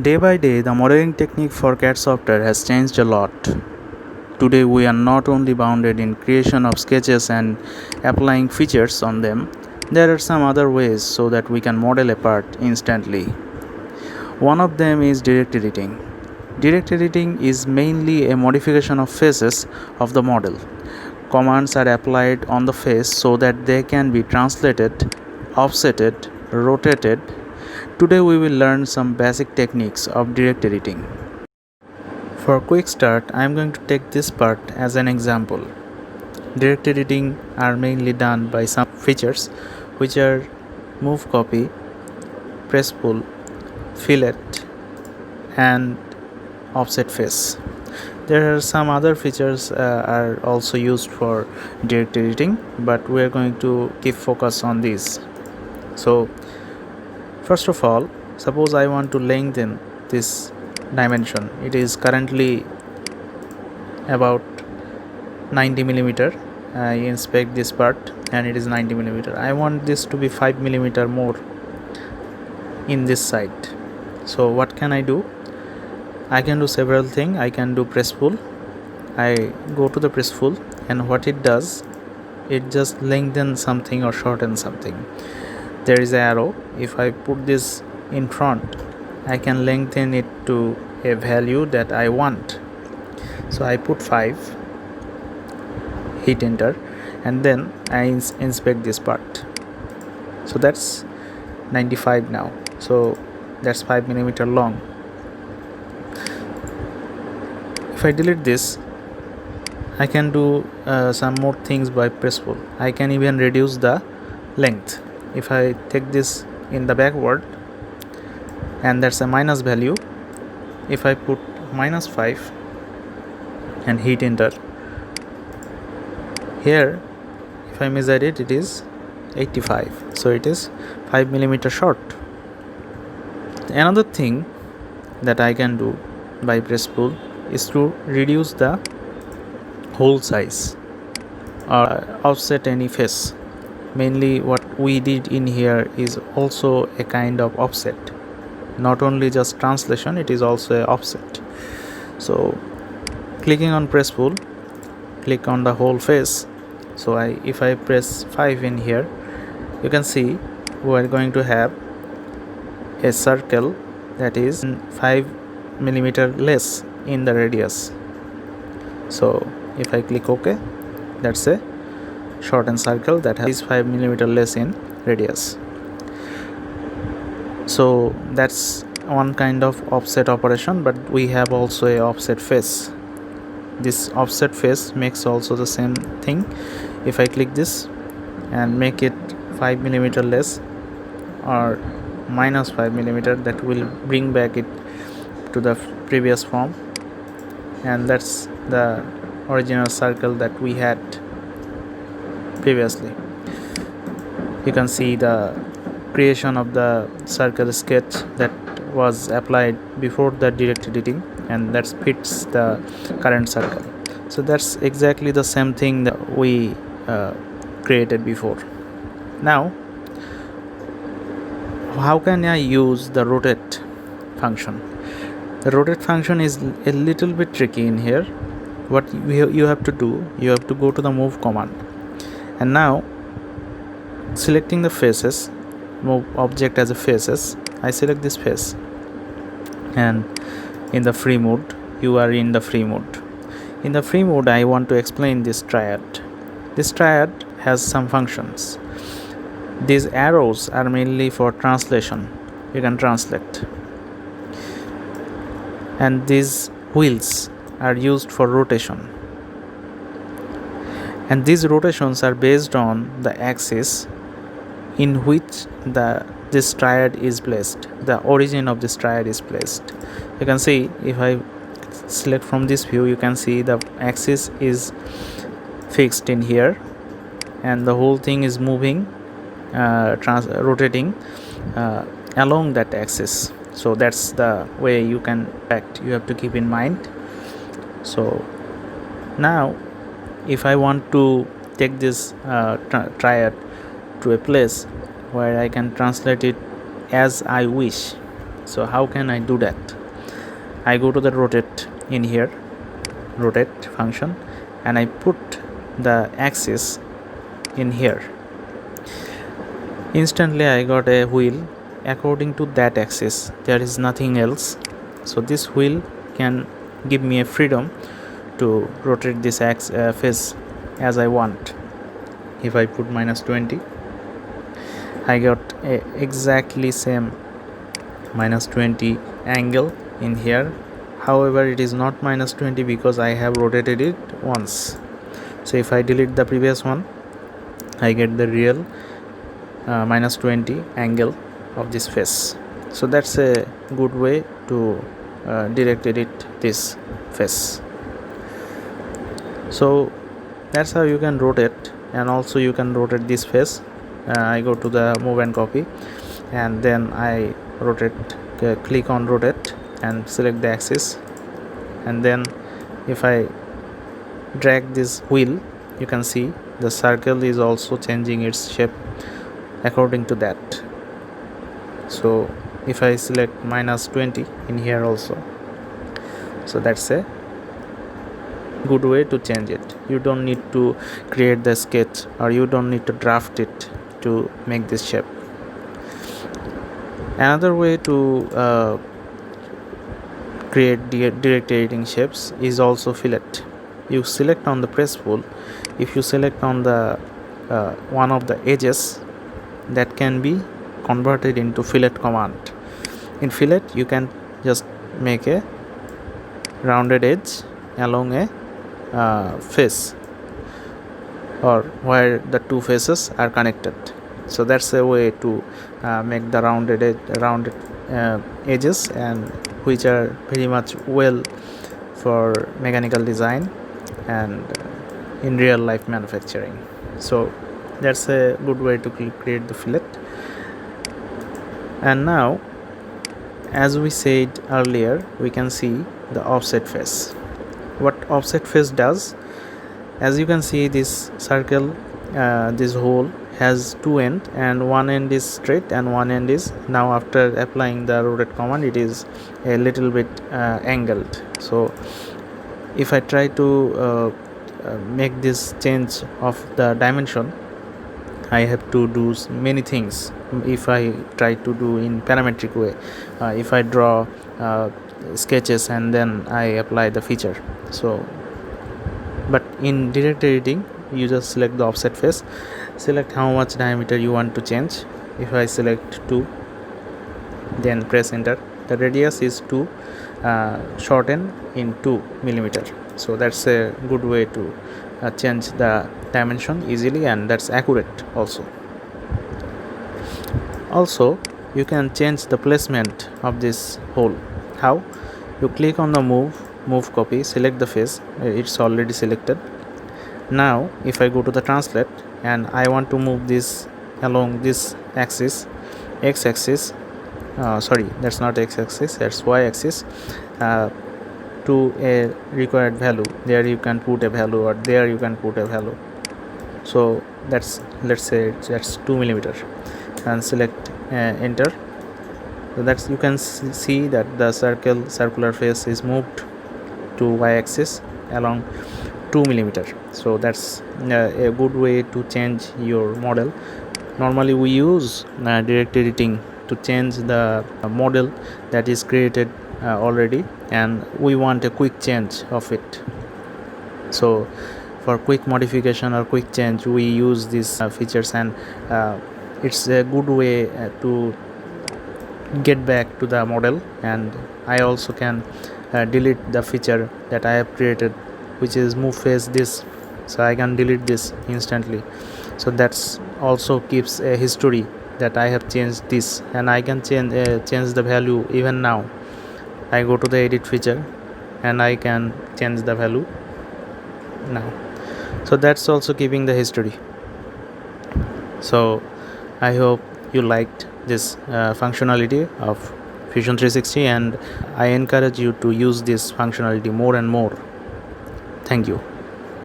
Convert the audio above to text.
Day by day, the modeling technique for CAD software has changed a lot. Today, we are not only bounded in creation of sketches and applying features on them, there are some other ways so that we can model a part instantly. One of them is direct editing. Direct editing is mainly a modification of faces of the model. Commands are applied on the face so that they can be translated, offsetted, rotated. Today we will learn some basic techniques of direct editing. For a quick start, I am going to take this part as an example. Direct editing are mainly done by some features which are move copy, press pull, fillet and offset face. There are some other features are also used for direct editing, but we are going to keep focus on these. So first of all, suppose I want to lengthen this dimension. It is currently about 90 millimeter. I inspect this part and it is 90 millimeter. I want this to be 5 millimeter more in this side. So what can I do? I can do several things. I can do press pull. I go to the press pull, and what it does, it just lengthens something or shortens something. There is an arrow. If I put this in front, I can lengthen it to a value that I want. So I put 5, hit enter, and then I inspect this part. So that's 95 now. So that's 5 millimeter long. If I delete this, I can do some more things by press pull. I can even reduce the length. If I take this in the backward, and that's a minus value, if I put -5 and hit enter, here if I measure it, it is 85. So it is 5 millimeter short. Another thing that I can do by press pull is to reduce the hole size or offset any face. Mainly what we did in here is also a kind of offset, not only just translation, it is also a offset. So clicking on press pull, click on the whole face. So if I press 5 in here, you can see we are going to have a circle that is 5 millimeter less in the radius. So if I click OK, that's a shortened circle that has 5 millimeter less in radius. So that's one kind of offset operation, but we have also a offset face. This offset face makes also the same thing. If I click this and make it 5 millimeter less or -5 millimeter, that will bring back it to the previous form, and that's the original circle that we had previously. You can see the creation of the circle sketch that was applied before the direct editing, and that fits the current circle. So that's exactly the same thing that we created before. Now how can I use the rotate function? The rotate function is a little bit tricky in here. What you have to do, you have to go to the move command, and now selecting the faces, move object as a faces, I select this face, and in the free mode, you are in the free mode. In the free mode, I want to explain this triad. This triad has some functions. These arrows are mainly for translation. You can translate, and these wheels are used for rotation, and these rotations are based on the axis in which this triad is placed. The origin of this triad is placed. You can see, if I select from this view, you can see the axis is fixed in here, and the whole thing is moving, rotating along that axis. So that's the way you can act. You have to keep in mind. So now if I want to take this triad to a place where I can translate it as I wish, So how can I do that? I go to the rotate in here, rotate function, and I put the axis in here. Instantly I got a wheel according to that axis. There is nothing else. So this wheel can give me a freedom to rotate this face as I want. If I put -20, I got a exactly same -20 angle in here. However, it is not -20 because I have rotated it once. So if I delete the previous one, I get the real -20 angle of this face. So that's a good way to direct edit this face. So that's how you can rotate, and also you can rotate this face. I go to the move and copy, and then I rotate, click on rotate and select the axis, and then if I drag this wheel, you can see the circle is also changing its shape according to that. So if I select -20 in here also, so that's a good way to change it. You don't need to create the sketch, or you don't need to draft it to make this shape. Another way to create direct editing shapes is also fillet. You select on the press tool. If you select on the one of the edges, that can be converted into fillet command. In fillet, you can just make a rounded edge along a face, or where the two faces are connected. So that's a way to make the rounded edges, and which are very much well for mechanical design and in real life manufacturing. So that's a good way to create the fillet. And now, as we said earlier, we can see the offset face. What offset face does, as you can see, this circle, this hole has two ends, and one end is straight and one end is, now after applying the rotate command, it is a little bit angled. So if I try to make this change of the dimension, I have to do many things. If I try to do in parametric way, if I draw sketches and then I apply the feature. So but in direct editing, you just select the offset face, select how much diameter you want to change. If I select 2, then press enter. The radius is 2, shorten in 2 millimeter. So that's a good way to change the dimension easily, and that's accurate also. Also, you can change the placement of this hole. How? You click on the move copy, select the face, it's already selected. Now if I go to the translate and I want to move this along this axis, x-axis, sorry, that's not x-axis, that's y-axis, to a required value, there you can put a value, or there you can put a value. So that's, let's say that's 2 millimeter, and select enter. So that's, you can see that the circular face is moved to y-axis along 2 millimeter. So that's a good way to change your model. Normally we use direct editing to change the model that is created already, and we want a quick change of it. So for quick modification or quick change, we use these features, and it's a good way to get back to the model. And I also can delete the feature that I have created, which is move face this. So I can delete this instantly. So that's also keeps a history that I have changed this, and I can change the value even now. I go to the edit feature and I can change the value now. So that's also keeping the history. So I hope you liked this functionality of Fusion 360, and I encourage you to use this functionality more and more. Thank you.